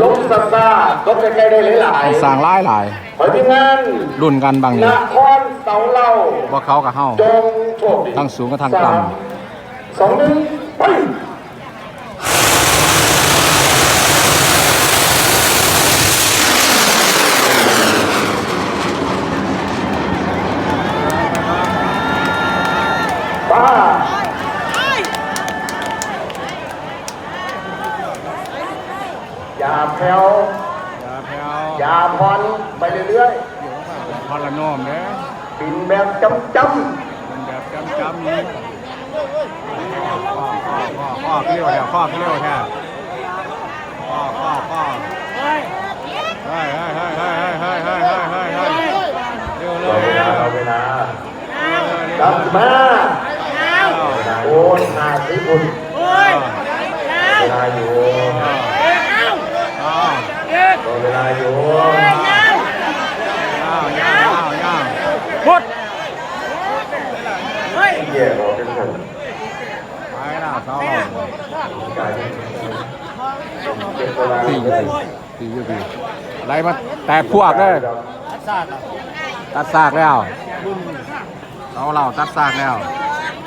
ลงซาซาก็ใกล้ๆได้หลายสร้างหลายขอทีมงานรุ่นกันบางนนี้ครเสาเล่าว่าเขากับเฮาจงโชคดีทั้งสูงกับทั้งต่2-1ไปอย่าแผ่วอย่าผ่อนไปเรื่อยพลนอมเด้ๆบินแบบจำเป็นแบบจำนี้ข้อเลี้ยวแท้ข้อแท้ข้อเฮ้ยเร็วเลยเวลาดับมาโอ้ยหาสิคุณเวลาอยู่เวลาอยู่พุดเย่บอกเป็นคนไปแล้วเขาตีอยู่อะไรมาแตกพวกเลยตัดซากแล้วเราตัดซากแล้ว